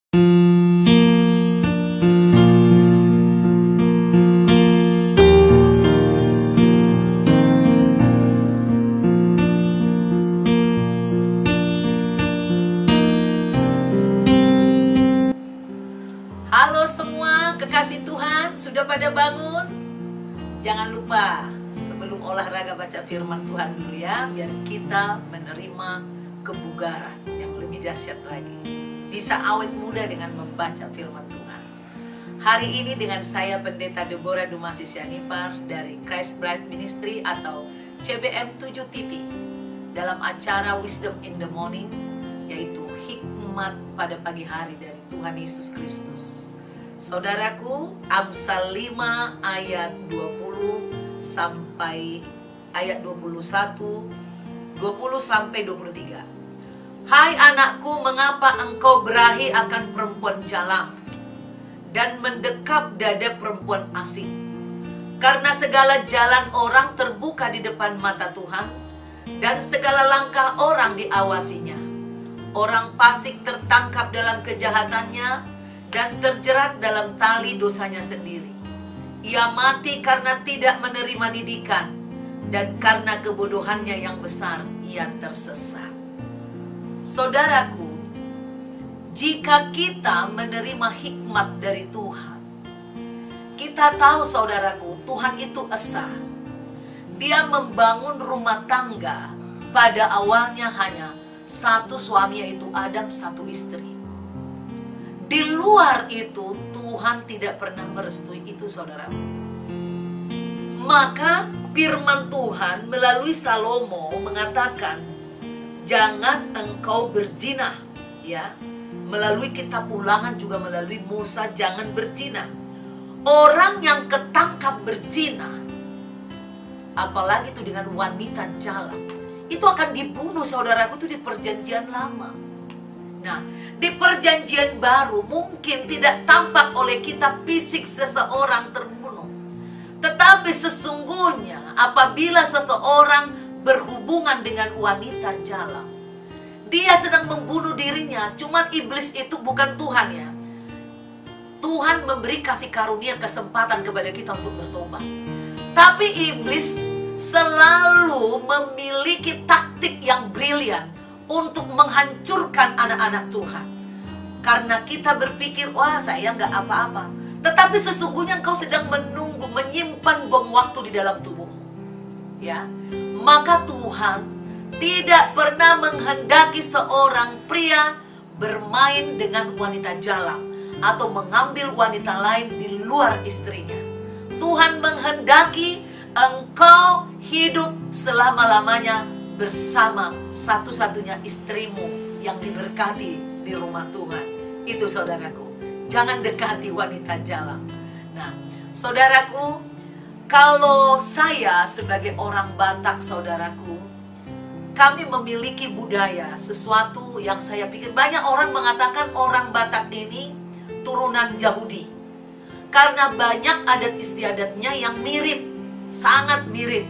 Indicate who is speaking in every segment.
Speaker 1: Halo semua kekasih Tuhan, sudah pada bangun? Jangan lupa sebelum olahraga baca firman Tuhan dulu ya, biar kita menerima kebugaran yang lebih dahsyat lagi. Bisa awet muda dengan membaca firman Tuhan. Hari ini dengan saya Pendeta Deborah Dumasi Sianipar dari Christ Bride Ministry atau CBM 7 TV dalam acara Wisdom in the Morning, yaitu hikmat pada pagi hari dari Tuhan Yesus Kristus. Saudaraku, Amsal 5 ayat 20 sampai ayat 21, 20 sampai 23. Hai anakku, mengapa engkau berahi akan perempuan jalang dan mendekap dada perempuan asing? Karena segala jalan orang terbuka di depan mata Tuhan, dan segala langkah orang diawasinya. Orang fasik tertangkap dalam kejahatannya dan terjerat dalam tali dosanya sendiri. Ia mati karena tidak menerima didikan, dan karena kebodohannya yang besar ia tersesat. Saudaraku, jika kita menerima hikmat dari Tuhan, kita tahu saudaraku, Tuhan itu esa. Dia membangun rumah tangga pada awalnya hanya satu suami, yaitu Adam, satu istri. Di luar itu Tuhan tidak pernah merestui itu, saudara. Maka firman Tuhan melalui Salomo mengatakan, jangan engkau berzina, ya. Melalui kitab Ulangan juga melalui Musa, jangan berzina. Orang yang ketangkap berzina, apalagi itu dengan wanita jalang, itu akan dibunuh, saudaraku, itu di perjanjian lama. Nah, di perjanjian baru mungkin tidak tampak oleh kita fisik seseorang terbunuh. Tetapi sesungguhnya apabila seseorang berhubungan dengan wanita jalang, dia sedang membunuh dirinya. Cuman iblis itu bukan Tuhan, ya. Tuhan memberi kasih karunia kesempatan kepada kita untuk bertobat. Tapi iblis selalu memiliki taktik yang brilian untuk menghancurkan anak-anak Tuhan. Karena kita berpikir, wah saya nggak apa-apa. Tetapi sesungguhnya engkau sedang menunggu, menyimpan bom waktu di dalam tubuhmu. Ya, maka Tuhan tidak pernah menghendaki seorang pria bermain dengan wanita jalang atau mengambil wanita lain di luar istrinya. Tuhan menghendaki engkau hidup selama-lamanya bersama satu-satunya istrimu yang diberkati di rumah Tuhan. Itu saudaraku, jangan dekati wanita jalang. Nah, saudaraku, kalau saya sebagai orang Batak, saudaraku, kami memiliki budaya, sesuatu yang saya pikir banyak orang mengatakan orang Batak ini turunan Yahudi. Karena banyak adat istiadatnya yang mirip, sangat mirip.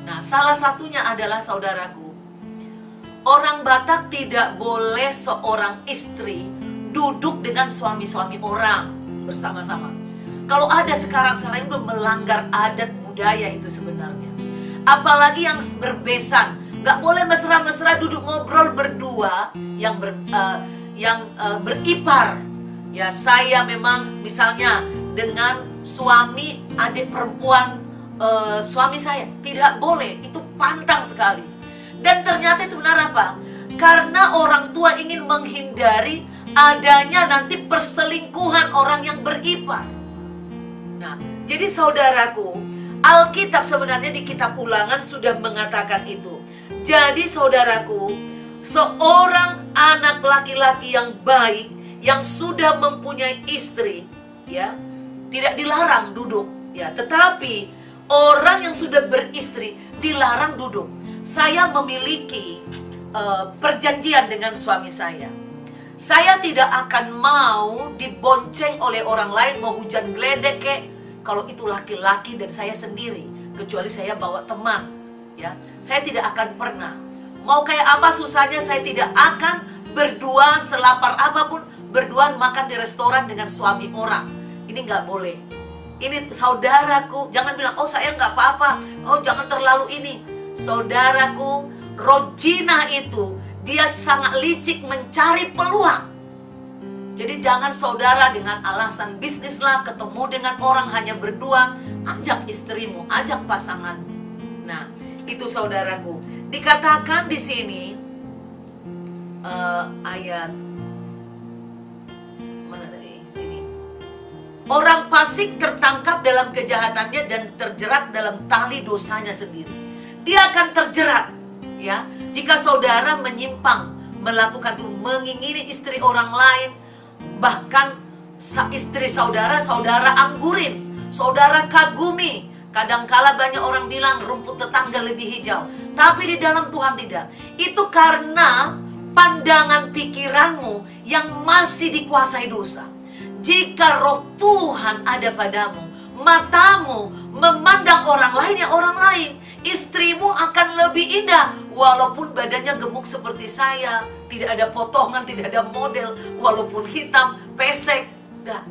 Speaker 1: Nah, salah satunya adalah saudaraku, orang Batak tidak boleh seorang istri duduk dengan suami-suami orang bersama-sama. Kalau ada sekarang-sekarang itu melanggar adat budaya itu sebenarnya. Apalagi yang berbesan, nggak boleh mesra-mesra duduk ngobrol berdua yang beripar. Ya, saya memang misalnya dengan suami adik perempuan suami saya, tidak boleh, itu pantang sekali. Dan ternyata itu benar apa? Karena orang tua ingin menghindari adanya nanti perselingkuhan orang yang beripar. Nah, jadi saudaraku, Alkitab sebenarnya di kitab Ulangan sudah mengatakan itu. Jadi saudaraku, seorang anak laki-laki yang baik, yang sudah mempunyai istri, ya, tidak dilarang duduk, ya, tetapi orang yang sudah beristri dilarang duduk. Saya memiliki perjanjian dengan suami saya. Saya tidak akan mau dibonceng oleh orang lain, mau hujan geledek kek, kalau itu laki-laki dan saya sendiri, kecuali saya bawa teman, ya. Saya tidak akan pernah, mau kayak apa susahnya, saya tidak akan berduaan selapar apapun berduaan makan di restoran dengan suami orang. Ini nggak boleh. Ini saudaraku, jangan bilang, oh saya nggak apa-apa, oh jangan terlalu ini. Saudaraku, roh zina itu, dia sangat licik mencari peluang. Jadi jangan saudara dengan alasan bisnis lah, ketemu dengan orang hanya berdua, ajak istrimu, ajak pasanganmu. Nah, itu saudaraku. Dikatakan di sini, ayat mana tadi? Ini. Orang fasik tertangkap dalam kejahatannya dan terjerat dalam tali dosanya sendiri. Dia akan terjerat, ya. Jika saudara menyimpang, melakukan itu, mengingini istri orang lain, bahkan istri saudara, saudara anggurin, saudara kagumi. Kadangkala banyak orang bilang rumput tetangga lebih hijau, tapi di dalam Tuhan tidak. Itu karena pandangan pikiranmu yang masih dikuasai dosa. Jika roh Tuhan ada padamu, matamu memandang orang lain ya orang lain. Istrimu akan lebih indah walaupun badannya gemuk seperti saya, tidak ada potongan, tidak ada model, walaupun hitam, pesek. Nah,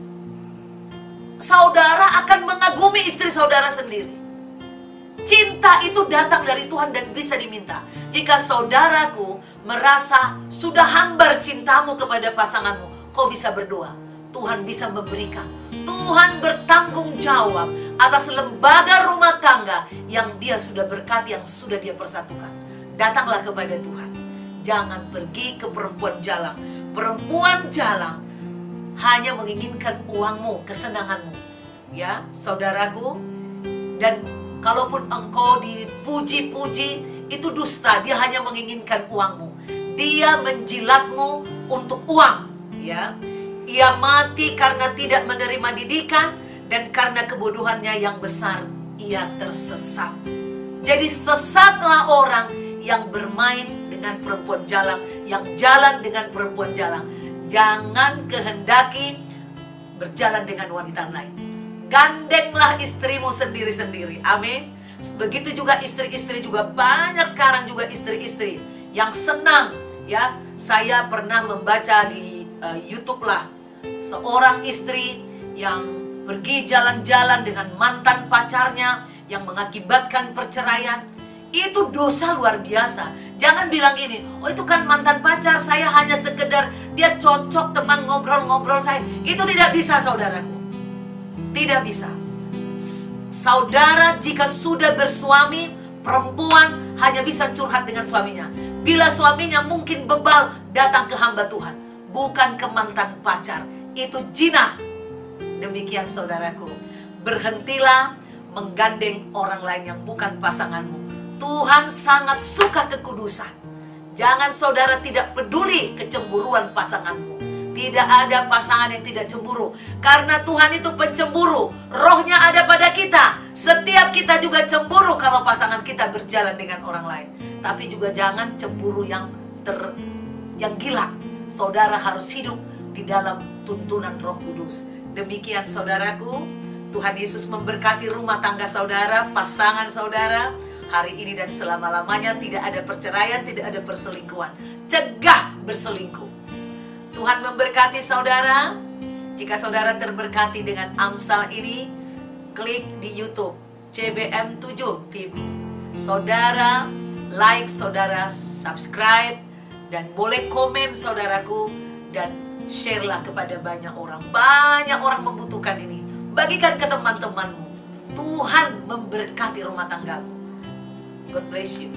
Speaker 1: saudara akan mengagumi istri saudara sendiri. Cinta itu datang dari Tuhan dan bisa diminta. Jika saudaraku merasa sudah hambar cintamu kepada pasanganmu, kau bisa berdoa. Tuhan bisa memberikan. Tuhan bertanggung jawab atas lembaga rumah tangga yang dia sudah berkati, yang sudah dia persatukan. Datanglah kepada Tuhan. Jangan pergi ke perempuan jalan. Perempuan jalan hanya menginginkan uangmu, kesenanganmu. Ya, saudaraku. Dan kalaupun engkau dipuji-puji, itu dusta. Dia hanya menginginkan uangmu. Dia menjilatmu untuk uang. Ya, ia mati karena tidak menerima didikan, dan karena kebodohannya yang besar, ia tersesat. Jadi sesatlah orang yang bermain dengan perempuan jalan, yang jalan dengan perempuan jalan. Jangan kehendaki berjalan dengan wanita lain. Gandenglah istrimu sendiri-sendiri. Amin. Begitu juga istri-istri juga. Banyak sekarang juga istri-istri yang senang. Ya, saya pernah membaca di YouTube lah, seorang istri yang pergi jalan-jalan dengan mantan pacarnya yang mengakibatkan perceraian. Itu dosa luar biasa. Jangan bilang gini, oh itu kan mantan pacar, saya hanya sekedar dia cocok teman ngobrol-ngobrol saya. Itu tidak bisa, saudaraku. Tidak bisa. Saudara jika sudah bersuami, perempuan hanya bisa curhat dengan suaminya. Bila suaminya mungkin bebal, datang ke hamba Tuhan, bukan ke mantan pacar. Itu zina. Demikian saudaraku, berhentilah menggandeng orang lain yang bukan pasanganmu. Tuhan sangat suka kekudusan. Jangan saudara tidak peduli kecemburuan pasanganmu. Tidak ada pasangan yang tidak cemburu, karena Tuhan itu pencemburu. Rohnya ada pada kita. Setiap kita juga cemburu kalau pasangan kita berjalan dengan orang lain. Tapi juga jangan cemburu yang gila. Saudara harus hidup di dalam tuntunan Roh Kudus. Demikian saudaraku, Tuhan Yesus memberkati rumah tangga saudara, pasangan saudara. Hari ini dan selama-lamanya tidak ada perceraian, tidak ada perselingkuhan. Cegah berselingkuh. Tuhan memberkati saudara. Jika saudara terberkati dengan Amsal ini, klik di YouTube CBM7 TV. Saudara like, saudara subscribe, dan boleh komen saudaraku, dan share-lah kepada banyak orang. Banyak orang membutuhkan ini. Bagikan ke teman-temanmu. Tuhan memberkati rumah tanggamu. God bless you.